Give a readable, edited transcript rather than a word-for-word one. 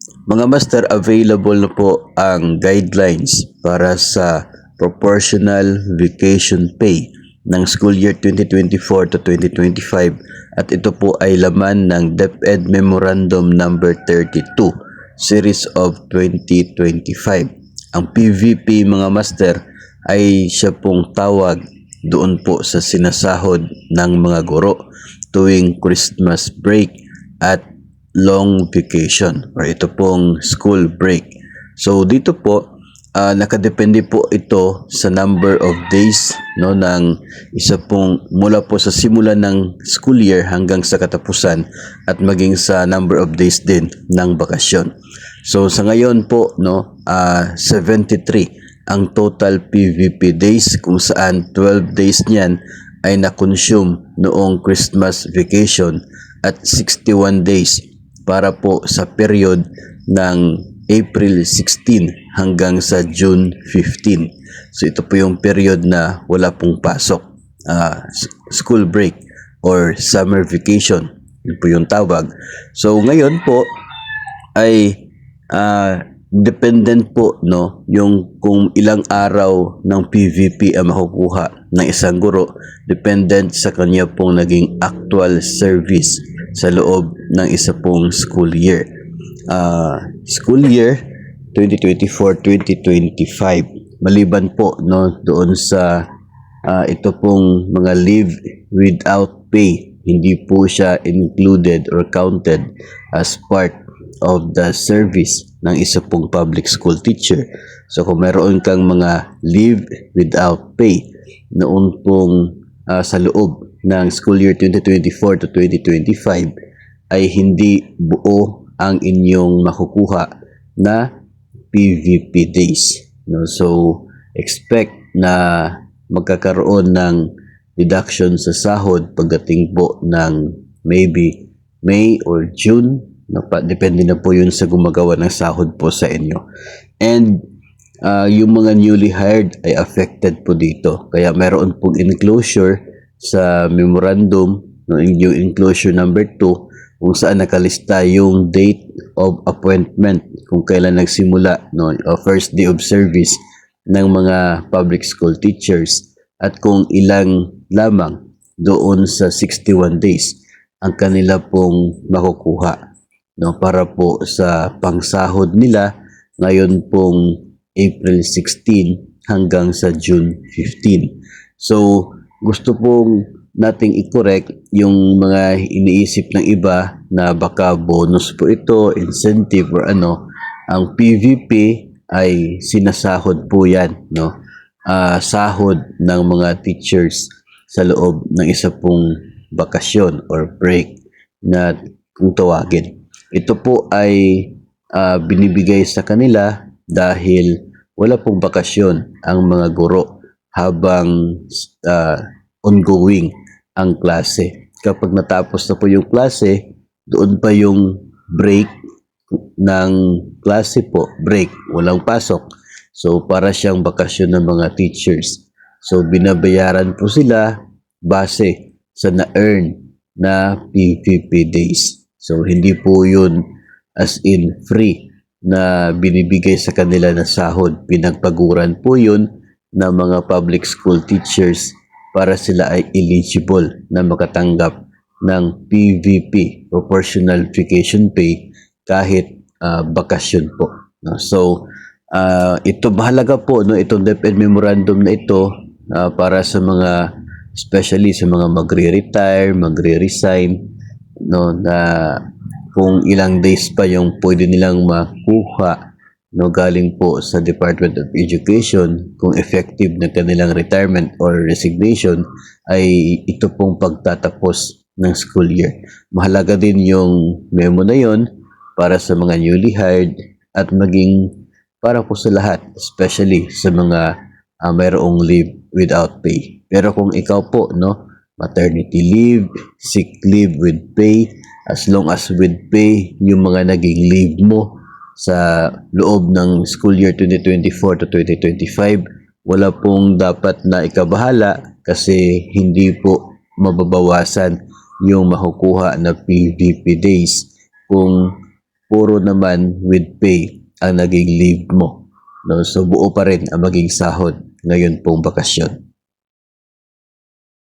Mga master, available na po ang guidelines para sa proportional vacation pay ng school year 2024 to 2025 at ito po ay laman ng DepEd Memorandum number 32 series of 2025. Ang PVP mga master ay siya pong tawag doon po sa sinasahod ng mga guro tuwing Christmas break at long vacation or ito pong school break. So dito po nakadepende po ito sa number of days no ng isa pong mula po sa simula ng school year hanggang sa katapusan at maging sa number of days din ng bakasyon. So sa ngayon po 73 ang total PVP days kung saan 12 days niyan ay na-consume noong Christmas vacation at 61 days para po sa period ng April 16 hanggang sa June 15. So ito po yung period na wala pong pasok, school break or summer vacation. Yun po yung tawag. So ngayon po ay dependent po yung kung ilang araw ng PVP ang makukuha ng isang guro, dependent sa kanya pong naging actual service sa loob ng isa pong school year. School year 2024-2025. Maliban po doon sa ito pong mga leave without pay, hindi po siya included or counted as part of the service ng isa pong public school teacher. So kung meron kang mga leave without pay noon pong sa loob ng school year 2024 to 2025 ay hindi buo ang inyong makukuha na PVP days. So expect na magkakaroon ng deduction sa sahod pagdating po ng maybe May or June. Depende na po yun sa gumagawa ng sahod po sa inyo. And yung mga newly hired ay affected po dito. Kaya meron pong enclosure sa memorandum, yung enclosure number 2, kung saan nakalista yung date of appointment, kung kailan nagsimula, first day of service ng mga public school teachers, at kung ilang lamang doon sa 61 days ang kanila pong makukuha para po sa pangsahod nila ngayon pong April 16 hanggang sa June 15. So gusto pong nating i-correct yung mga iniisip ng iba na baka bonus po ito, incentive or ano. Ang PVP ay sinasahod po yan, sahod ng mga teachers sa loob ng isa pong bakasyon or break na kung tawagin. Ito po ay binibigay sa kanila dahil wala pong bakasyon ang mga guro habang ongoing ang klase. Kapag natapos na po yung klase, doon pa yung break ng klase po, break, walang pasok. So para siyang bakasyon ng mga teachers. So binabayaran po sila base sa na-earn na PVP days. So hindi po yun as in free na binibigay sa kanila na sahod. Pinagpaguran po yun ng mga public school teachers para sila ay eligible na makatanggap ng PVP, Proportional Vacation Pay, kahit bakasyon po. So ito mahalaga po itong DepEd memorandum na ito para sa mga, especially sa mga magre-retire, magre-resign, na kung ilang days pa yung pwede nilang makuha galing po sa Department of Education, kung effective na kanilang retirement or resignation ay ito pong pagtatapos ng school year. Mahalaga din yung memo na yon para sa mga newly hired at maging para po sa lahat, especially sa mga mayroong leave without pay. Pero kung ikaw po, maternity leave, sick leave with pay, as long as with pay yung mga naging leave mo sa loob ng school year 2024 to 2025, wala pong dapat na ikabahala kasi hindi po mababawasan yung makukuha na PVP days kung puro naman with pay ang naging leave mo. No? So buo pa rin ang maging sahod ngayon pong bakasyon.